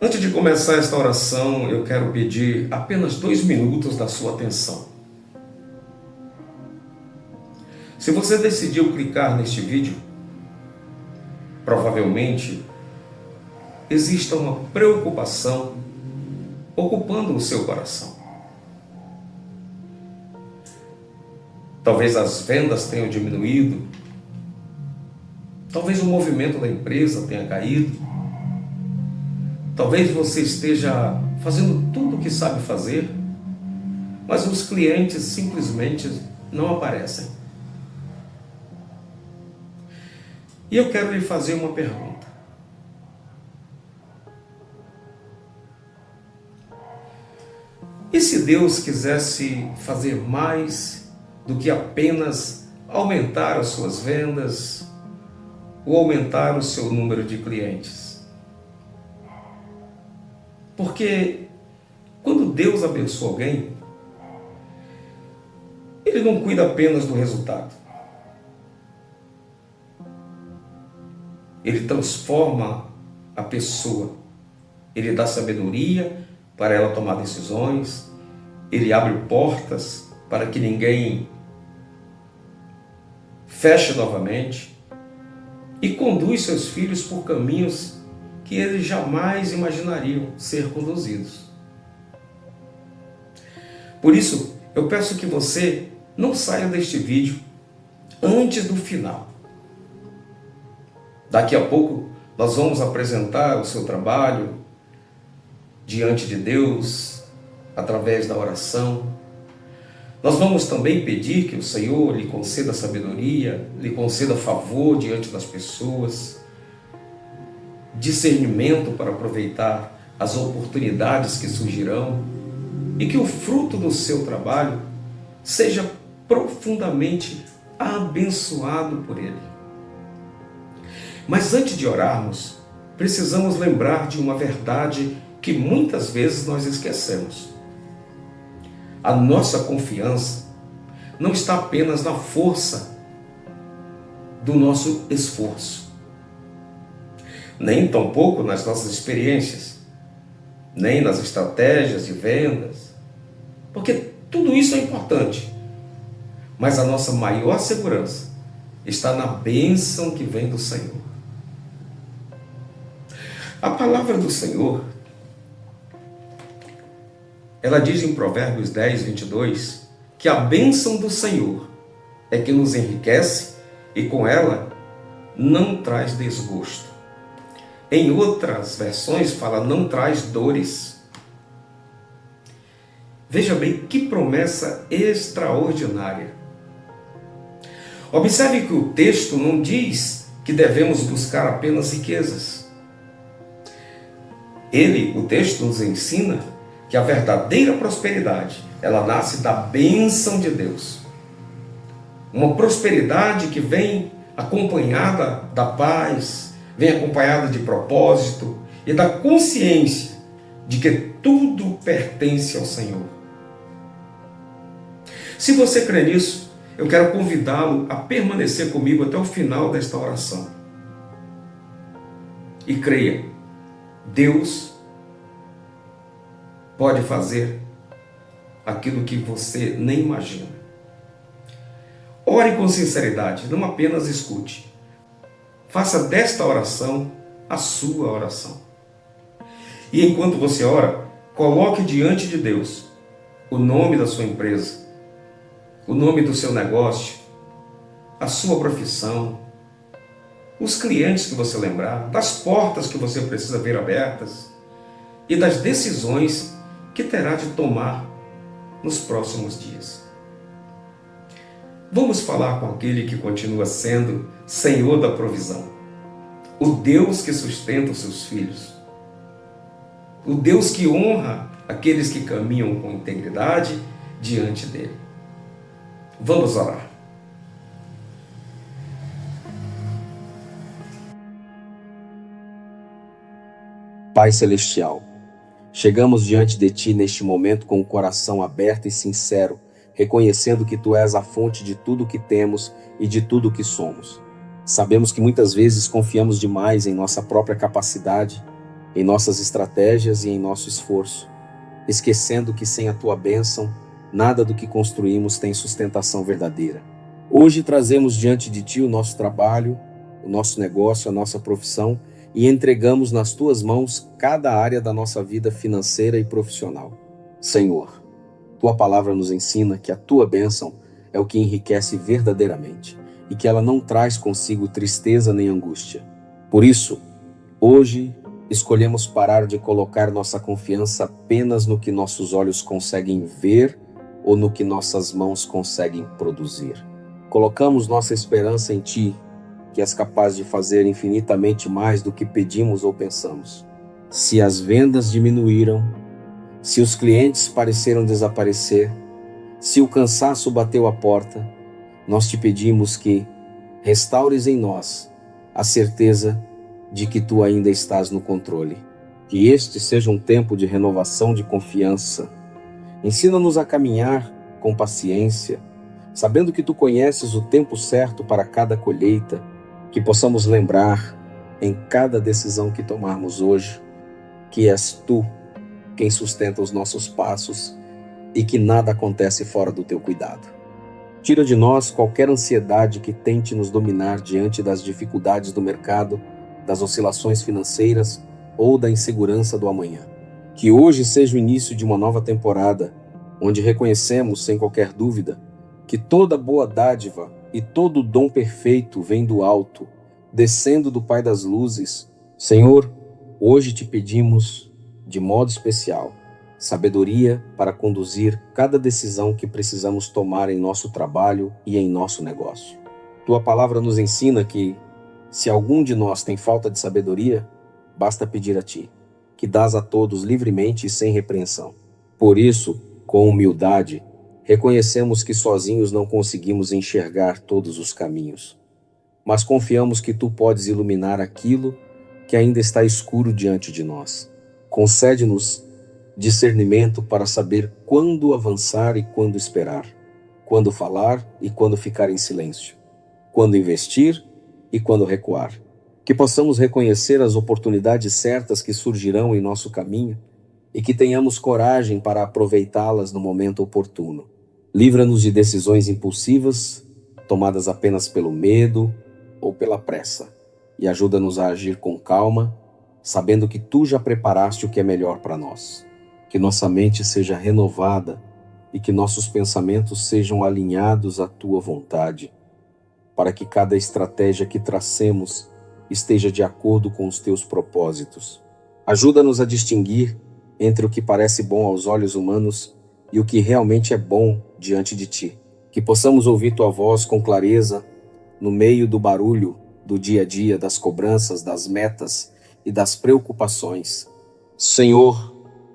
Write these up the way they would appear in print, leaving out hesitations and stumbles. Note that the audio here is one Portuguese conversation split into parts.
Antes de começar esta oração, eu quero pedir apenas 2 minutos da sua atenção. Se você decidiu clicar neste vídeo, provavelmente exista uma preocupação ocupando o seu coração. Talvez as vendas tenham diminuído, talvez o movimento da empresa tenha caído, talvez você esteja fazendo tudo o que sabe fazer, mas os clientes simplesmente não aparecem. E eu quero lhe fazer uma pergunta. E se Deus quisesse fazer mais do que apenas aumentar as suas vendas ou aumentar o seu número de clientes? Porque quando Deus abençoa alguém, Ele não cuida apenas do resultado. Ele transforma a pessoa. Ele dá sabedoria para ela tomar decisões. Ele abre portas para que ninguém feche novamente. E conduz seus filhos por caminhos que eles jamais imaginariam ser conduzidos. Por isso, eu peço que você não saia deste vídeo antes do final. Daqui a pouco nós vamos apresentar o seu trabalho diante de Deus, através da oração. Nós vamos também pedir que o Senhor lhe conceda sabedoria, lhe conceda favor diante das pessoas, discernimento para aproveitar as oportunidades que surgirão e que o fruto do seu trabalho seja profundamente abençoado por Ele. Mas antes de orarmos, precisamos lembrar de uma verdade que muitas vezes nós esquecemos. A nossa confiança não está apenas na força do nosso esforço, nem tampouco nas nossas experiências, nem nas estratégias de vendas, porque tudo isso é importante, mas a nossa maior segurança está na bênção que vem do Senhor. A palavra do Senhor, ela diz em Provérbios 10, 22, que a bênção do Senhor é que nos enriquece e com ela não traz desgosto. Em outras versões fala não traz dores. Veja bem que promessa extraordinária. Observe que o texto não diz que devemos buscar apenas riquezas. O texto nos ensina que a verdadeira prosperidade, ela nasce da bênção de Deus. Uma prosperidade que vem acompanhada da paz, vem acompanhada de propósito e da consciência de que tudo pertence ao Senhor. Se você crê nisso, eu quero convidá-lo a permanecer comigo até o final desta oração. E creia, Deus pode fazer aquilo que você nem imagina. Ore com sinceridade, não apenas escute. Faça desta oração a sua oração. E enquanto você ora, coloque diante de Deus o nome da sua empresa, o nome do seu negócio, a sua profissão, os clientes que você lembrar, das portas que você precisa ver abertas e das decisões que terá de tomar nos próximos dias. Vamos falar com aquele que continua sendo Senhor da provisão, o Deus que sustenta os seus filhos, o Deus que honra aqueles que caminham com integridade diante dele. Vamos orar. Pai Celestial, chegamos diante de Ti neste momento com o coração aberto e sincero, reconhecendo que Tu és a fonte de tudo que temos e de tudo que somos. Sabemos que muitas vezes confiamos demais em nossa própria capacidade em nossas estratégias e em nosso esforço, esquecendo que sem a tua bênção, nada do que construímos tem sustentação verdadeira. Hoje trazemos diante de ti o nosso trabalho, o nosso negócio, a nossa profissão e entregamos nas tuas mãos cada área da nossa vida financeira e profissional. Senhor, tua palavra nos ensina que a tua bênção é o que enriquece verdadeiramente e que ela não traz consigo tristeza nem angústia. Por isso, hoje escolhemos parar de colocar nossa confiança apenas no que nossos olhos conseguem ver ou no que nossas mãos conseguem produzir. Colocamos nossa esperança em Ti, que és capaz de fazer infinitamente mais do que pedimos ou pensamos. Se as vendas diminuíram, se os clientes pareceram desaparecer, se o cansaço bateu à porta, nós te pedimos que restaures em nós a certeza de que Tu ainda estás no controle. Que este seja um tempo de renovação de confiança. Ensina-nos a caminhar com paciência, sabendo que Tu conheces o tempo certo para cada colheita, que possamos lembrar em cada decisão que tomarmos hoje, que és Tu quem sustenta os nossos passos e que nada acontece fora do Teu cuidado. Tira de nós qualquer ansiedade que tente nos dominar diante das dificuldades do mercado, das oscilações financeiras ou da insegurança do amanhã. Que hoje seja o início de uma nova temporada, onde reconhecemos, sem qualquer dúvida, que toda boa dádiva e todo dom perfeito vem do alto, descendo do Pai das luzes. Senhor, hoje te pedimos, de modo especial, sabedoria para conduzir cada decisão que precisamos tomar em nosso trabalho e em nosso negócio. Tua palavra nos ensina que, se algum de nós tem falta de sabedoria, basta pedir a Ti, que dás a todos livremente e sem repreensão. Por isso, com humildade, reconhecemos que sozinhos não conseguimos enxergar todos os caminhos, mas confiamos que Tu podes iluminar aquilo que ainda está escuro diante de nós. Concede-nos discernimento para saber quando avançar e quando esperar, quando falar e quando ficar em silêncio, quando investir e quando recuar. Que possamos reconhecer as oportunidades certas que surgirão em nosso caminho e que tenhamos coragem para aproveitá-las no momento oportuno. Livra-nos de decisões impulsivas, tomadas apenas pelo medo ou pela pressa, e ajuda-nos a agir com calma, sabendo que Tu já preparaste o que é melhor para nós. Que nossa mente seja renovada e que nossos pensamentos sejam alinhados à Tua vontade, para que cada estratégia que tracemos esteja de acordo com os Teus propósitos. Ajuda-nos a distinguir entre o que parece bom aos olhos humanos e o que realmente é bom diante de Ti. Que possamos ouvir Tua voz com clareza no meio do barulho do dia a dia, das cobranças, das metas e das preocupações. Senhor,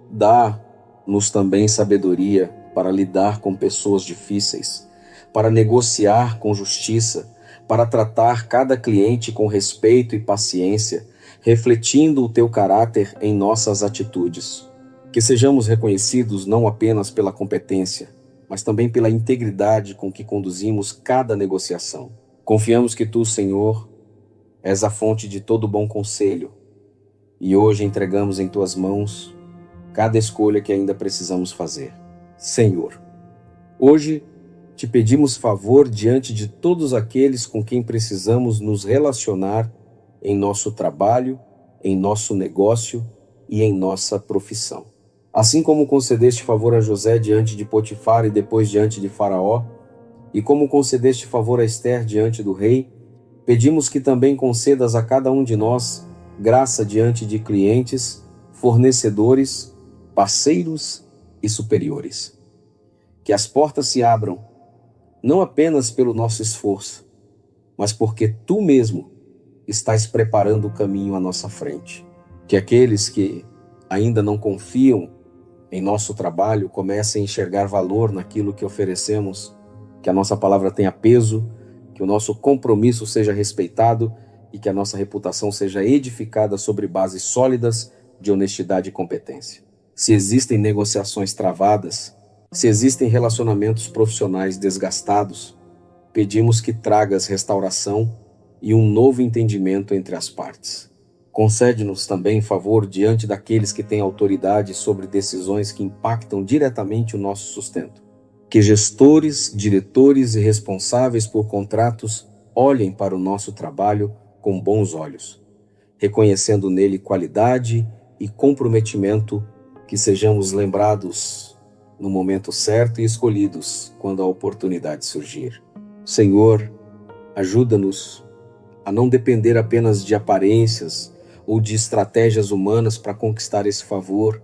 dá-nos também sabedoria para lidar com pessoas difíceis, para negociar com justiça, para tratar cada cliente com respeito e paciência, refletindo o Teu caráter em nossas atitudes. Que sejamos reconhecidos não apenas pela competência, mas também pela integridade com que conduzimos cada negociação. Confiamos que Tu, Senhor, és a fonte de todo bom conselho, e hoje entregamos em Tuas mãos cada escolha que ainda precisamos fazer. Senhor, hoje Te pedimos favor diante de todos aqueles com quem precisamos nos relacionar em nosso trabalho, em nosso negócio e em nossa profissão. Assim como concedeste favor a José diante de Potifar e depois diante de Faraó, e como concedeste favor a Esther diante do rei, pedimos que também concedas a cada um de nós graça diante de clientes, fornecedores, parceiros e superiores. Que as portas se abram, não apenas pelo nosso esforço, mas porque Tu mesmo estás preparando o caminho à nossa frente. Que aqueles que ainda não confiam em nosso trabalho comecem a enxergar valor naquilo que oferecemos, que a nossa palavra tenha peso, que o nosso compromisso seja respeitado e que a nossa reputação seja edificada sobre bases sólidas de honestidade e competência. Se existem negociações travadas, se existem relacionamentos profissionais desgastados, pedimos que tragas restauração e um novo entendimento entre as partes. Concede-nos também favor diante daqueles que têm autoridade sobre decisões que impactam diretamente o nosso sustento. Que gestores, diretores e responsáveis por contratos olhem para o nosso trabalho com bons olhos, reconhecendo nele qualidade e comprometimento, que sejamos lembrados no momento certo e escolhidos quando a oportunidade surgir. Senhor, ajuda-nos a não depender apenas de aparências ou de estratégias humanas para conquistar esse favor,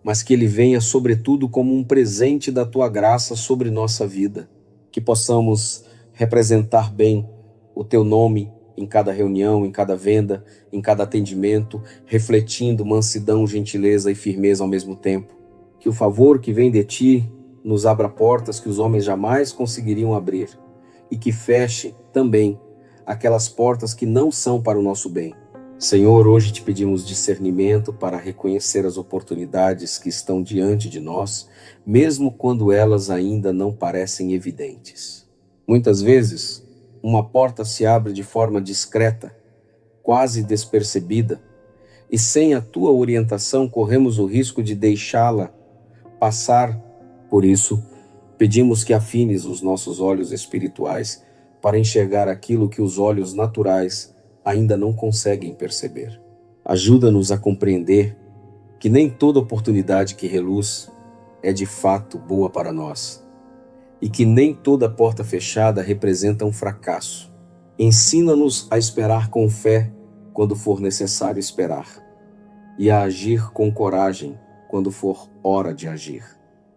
mas que ele venha sobretudo como um presente da tua graça sobre nossa vida, que possamos representar bem o teu nome em cada reunião, em cada venda, em cada atendimento, refletindo mansidão, gentileza e firmeza ao mesmo tempo. Que o favor que vem de ti nos abra portas que os homens jamais conseguiriam abrir e que feche também aquelas portas que não são para o nosso bem. Senhor, hoje te pedimos discernimento para reconhecer as oportunidades que estão diante de nós, mesmo quando elas ainda não parecem evidentes. Muitas vezes, uma porta se abre de forma discreta, quase despercebida, e sem a tua orientação corremos o risco de deixá-la passar. Por isso, pedimos que afines os nossos olhos espirituais para enxergar aquilo que os olhos naturais ainda não conseguem perceber. Ajuda-nos a compreender que nem toda oportunidade que reluz é de fato boa para nós, e que nem toda porta fechada representa um fracasso. Ensina-nos a esperar com fé quando for necessário esperar, e a agir com coragem quando for hora de agir.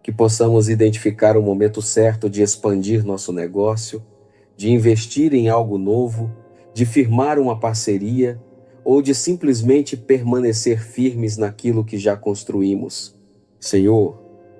Que possamos identificar o momento certo de expandir nosso negócio, de investir em algo novo, de firmar uma parceria ou de simplesmente permanecer firmes naquilo que já construímos. Senhor,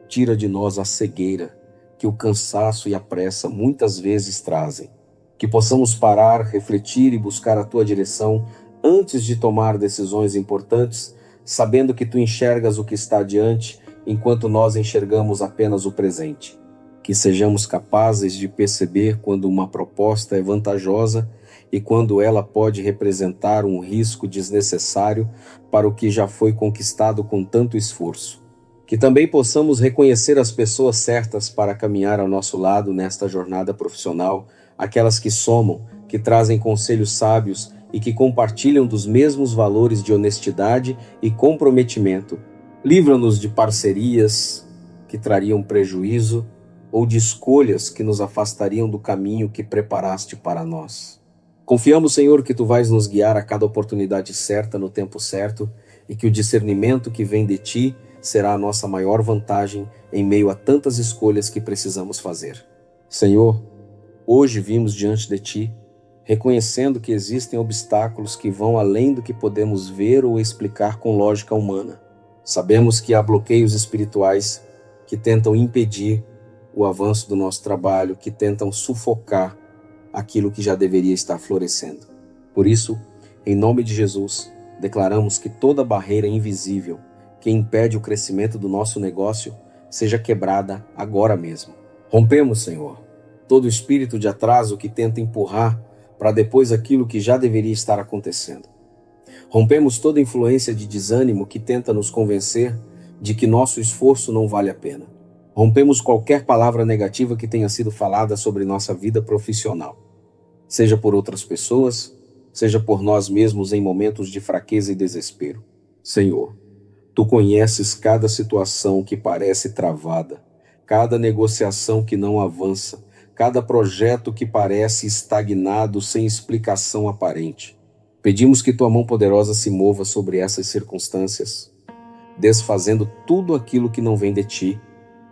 tira de nós a cegueira que o cansaço e a pressa muitas vezes trazem. Que possamos parar, refletir e buscar a tua direção antes de tomar decisões importantes, sabendo que tu enxergas o que está adiante, enquanto nós enxergamos apenas o presente. Que sejamos capazes de perceber quando uma proposta é vantajosa e quando ela pode representar um risco desnecessário para o que já foi conquistado com tanto esforço. Que também possamos reconhecer as pessoas certas para caminhar ao nosso lado nesta jornada profissional, aquelas que somam, que trazem conselhos sábios e que compartilham dos mesmos valores de honestidade e comprometimento. Livra-nos de parcerias que trariam prejuízo ou de escolhas que nos afastariam do caminho que preparaste para nós. Confiamos, Senhor, que tu vais nos guiar a cada oportunidade certa no tempo certo e que o discernimento que vem de ti será a nossa maior vantagem em meio a tantas escolhas que precisamos fazer. Senhor, hoje vimos diante de ti, reconhecendo que existem obstáculos que vão além do que podemos ver ou explicar com lógica humana. Sabemos que há bloqueios espirituais que tentam impedir o avanço do nosso trabalho, que tentam sufocar aquilo que já deveria estar florescendo. Por isso, em nome de Jesus, declaramos que toda barreira invisível que impede o crescimento do nosso negócio seja quebrada agora mesmo. Rompemos, Senhor, todo espírito de atraso que tenta empurrar para depois aquilo que já deveria estar acontecendo. Rompemos toda influência de desânimo que tenta nos convencer de que nosso esforço não vale a pena. Rompemos qualquer palavra negativa que tenha sido falada sobre nossa vida profissional, seja por outras pessoas, seja por nós mesmos em momentos de fraqueza e desespero. Senhor, tu conheces cada situação que parece travada, cada negociação que não avança, cada projeto que parece estagnado sem explicação aparente. Pedimos que tua mão poderosa se mova sobre essas circunstâncias, desfazendo tudo aquilo que não vem de ti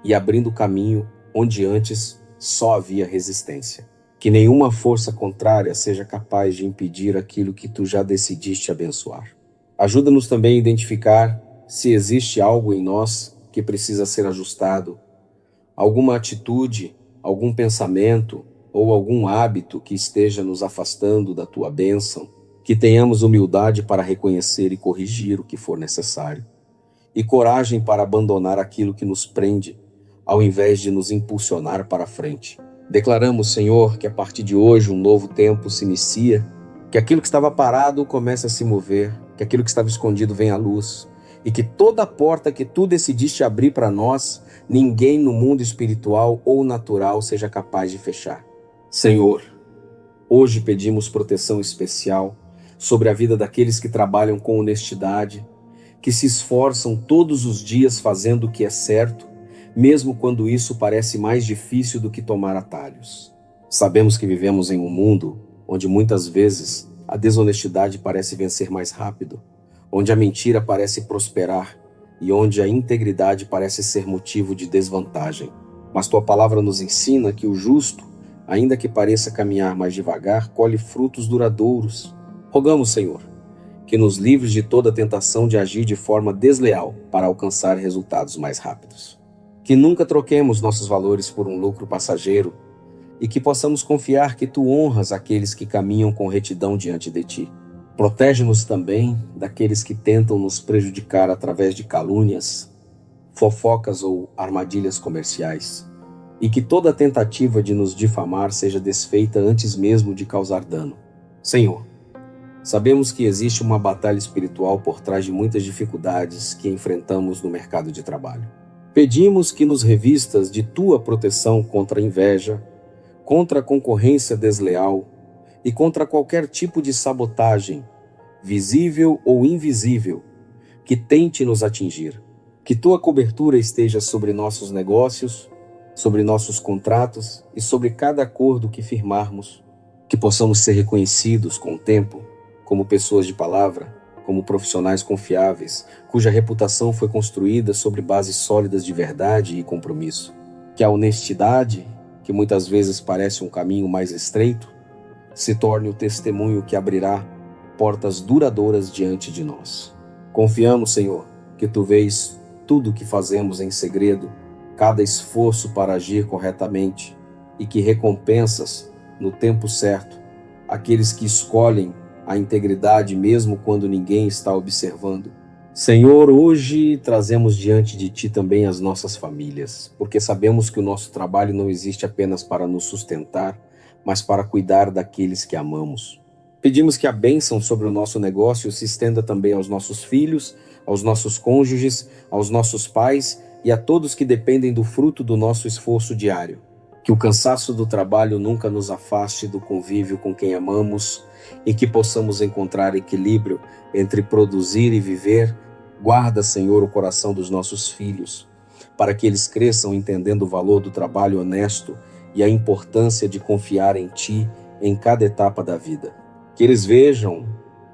e abrindo caminho onde antes só havia resistência. Que nenhuma força contrária seja capaz de impedir aquilo que tu já decidiste abençoar. Ajuda-nos também a identificar se existe algo em nós que precisa ser ajustado, alguma atitude, algum pensamento ou algum hábito que esteja nos afastando da tua bênção, que tenhamos humildade para reconhecer e corrigir o que for necessário, e coragem para abandonar aquilo que nos prende, ao invés de nos impulsionar para frente. Declaramos, Senhor, que a partir de hoje um novo tempo se inicia, que aquilo que estava parado comece a se mover, que aquilo que estava escondido venha à luz e que toda porta que tu decidiste abrir para nós, ninguém no mundo espiritual ou natural seja capaz de fechar. Senhor, hoje pedimos proteção especial sobre a vida daqueles que trabalham com honestidade, que se esforçam todos os dias fazendo o que é certo, mesmo quando isso parece mais difícil do que tomar atalhos. Sabemos que vivemos em um mundo onde muitas vezes a desonestidade parece vencer mais rápido, onde a mentira parece prosperar e onde a integridade parece ser motivo de desvantagem. Mas tua palavra nos ensina que o justo, ainda que pareça caminhar mais devagar, colhe frutos duradouros. Rogamos, Senhor, que nos livres de toda tentação de agir de forma desleal para alcançar resultados mais rápidos. Que nunca troquemos nossos valores por um lucro passageiro e que possamos confiar que tu honras aqueles que caminham com retidão diante de ti. Protege-nos também daqueles que tentam nos prejudicar através de calúnias, fofocas ou armadilhas comerciais, e que toda tentativa de nos difamar seja desfeita antes mesmo de causar dano. Senhor, sabemos que existe uma batalha espiritual por trás de muitas dificuldades que enfrentamos no mercado de trabalho. Pedimos que nos revistas de tua proteção contra a inveja, contra a concorrência desleal e contra qualquer tipo de sabotagem, visível ou invisível, que tente nos atingir. Que tua cobertura esteja sobre nossos negócios, sobre nossos contratos e sobre cada acordo que firmarmos. Que possamos ser reconhecidos com o tempo como pessoas de palavra, como profissionais confiáveis, cuja reputação foi construída sobre bases sólidas de verdade e compromisso. Que a honestidade, que muitas vezes parece um caminho mais estreito, se torne o testemunho que abrirá portas duradouras diante de nós. Confiamos, Senhor, que tu vês tudo o que fazemos em segredo, cada esforço para agir corretamente, e que recompensas, no tempo certo, aqueles que escolhem a integridade mesmo quando ninguém está observando. Senhor, hoje trazemos diante de ti também as nossas famílias, porque sabemos que o nosso trabalho não existe apenas para nos sustentar, mas para cuidar daqueles que amamos. Pedimos que a bênção sobre o nosso negócio se estenda também aos nossos filhos, aos nossos cônjuges, aos nossos pais e a todos que dependem do fruto do nosso esforço diário. Que o cansaço do trabalho nunca nos afaste do convívio com quem amamos e que possamos encontrar equilíbrio entre produzir e viver. Guarda, Senhor, o coração dos nossos filhos, para que eles cresçam entendendo o valor do trabalho honesto e a importância de confiar em Ti em cada etapa da vida. Que eles vejam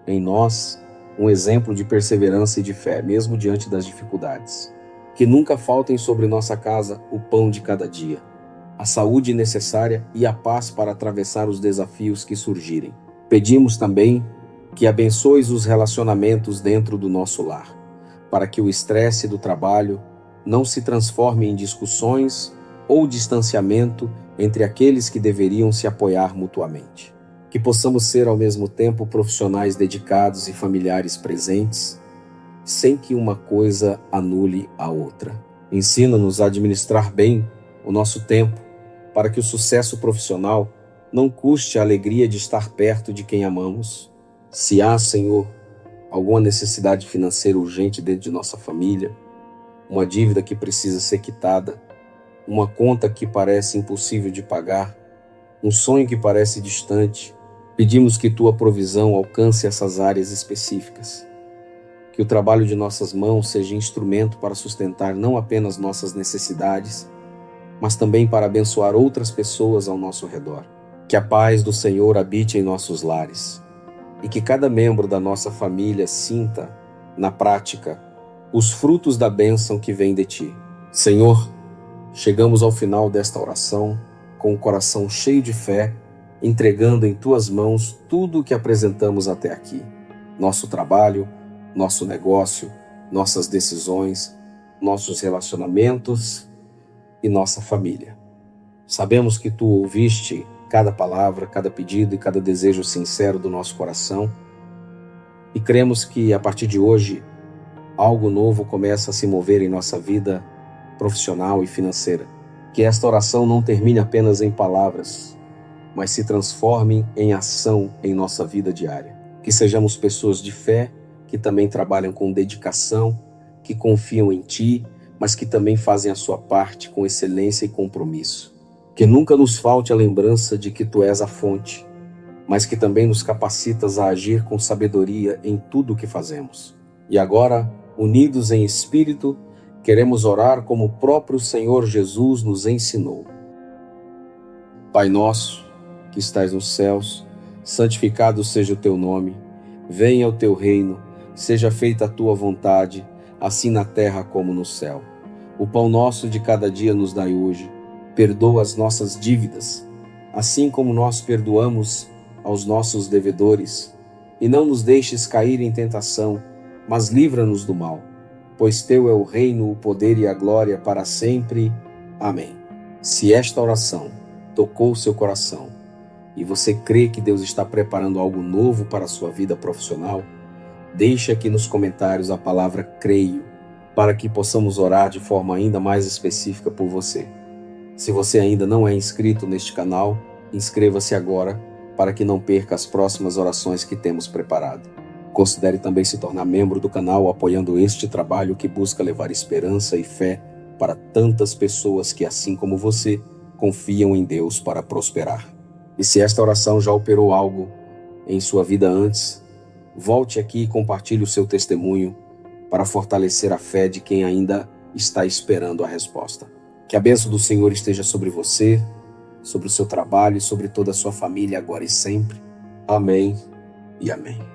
em nós um exemplo de perseverança e de fé, mesmo diante das dificuldades. Que nunca faltem sobre nossa casa o pão de cada dia, a saúde necessária e a paz para atravessar os desafios que surgirem. Pedimos também que abençoes os relacionamentos dentro do nosso lar, para que o estresse do trabalho não se transforme em discussões ou distanciamento entre aqueles que deveriam se apoiar mutuamente. Que possamos ser ao mesmo tempo profissionais dedicados e familiares presentes, sem que uma coisa anule a outra. Ensina-nos a administrar bem o nosso tempo, para que o sucesso profissional não custe a alegria de estar perto de quem amamos. Se há, Senhor, alguma necessidade financeira urgente dentro de nossa família, uma dívida que precisa ser quitada, uma conta que parece impossível de pagar, um sonho que parece distante, pedimos que tua provisão alcance essas áreas específicas. Que o trabalho de nossas mãos seja instrumento para sustentar não apenas nossas necessidades, mas também para abençoar outras pessoas ao nosso redor. Que a paz do Senhor habite em nossos lares e que cada membro da nossa família sinta, na prática, os frutos da bênção que vem de Ti. Senhor, chegamos ao final desta oração com o coração cheio de fé, entregando em Tuas mãos tudo o que apresentamos até aqui. Nosso trabalho, nosso negócio, nossas decisões, nossos relacionamentos e nossa família. Sabemos que Tu ouviste cada palavra, cada pedido e cada desejo sincero do nosso coração e cremos que a partir de hoje algo novo começa a se mover em nossa vida profissional e financeira. Que esta oração não termine apenas em palavras, mas se transforme em ação em nossa vida diária. Que sejamos pessoas de fé, que também trabalham com dedicação, que confiam em Ti, mas que também fazem a sua parte com excelência e compromisso. Que nunca nos falte a lembrança de que Tu és a fonte, mas que também nos capacitas a agir com sabedoria em tudo o que fazemos. E agora, unidos em espírito, queremos orar como o próprio Senhor Jesus nos ensinou. Pai nosso, que estais nos céus, santificado seja o Teu nome. Venha o Teu reino, seja feita a Tua vontade, assim na terra como no céu. O pão nosso de cada dia nos dai hoje. Perdoa as nossas dívidas, assim como nós perdoamos aos nossos devedores. E não nos deixes cair em tentação, mas livra-nos do mal. Pois Teu é o reino, o poder e a glória para sempre. Amém. Se esta oração tocou o seu coração e você crê que Deus está preparando algo novo para a sua vida profissional, deixe aqui nos comentários a palavra creio, para que possamos orar de forma ainda mais específica por você. Se você ainda não é inscrito neste canal, inscreva-se agora para que não perca as próximas orações que temos preparado. Considere também se tornar membro do canal apoiando este trabalho que busca levar esperança e fé para tantas pessoas que, assim como você, confiam em Deus para prosperar. E se esta oração já operou algo em sua vida antes, volte aqui e compartilhe o seu testemunho para fortalecer a fé de quem ainda está esperando a resposta. Que a bênção do Senhor esteja sobre você, sobre o seu trabalho e sobre toda a sua família agora e sempre. Amém e amém.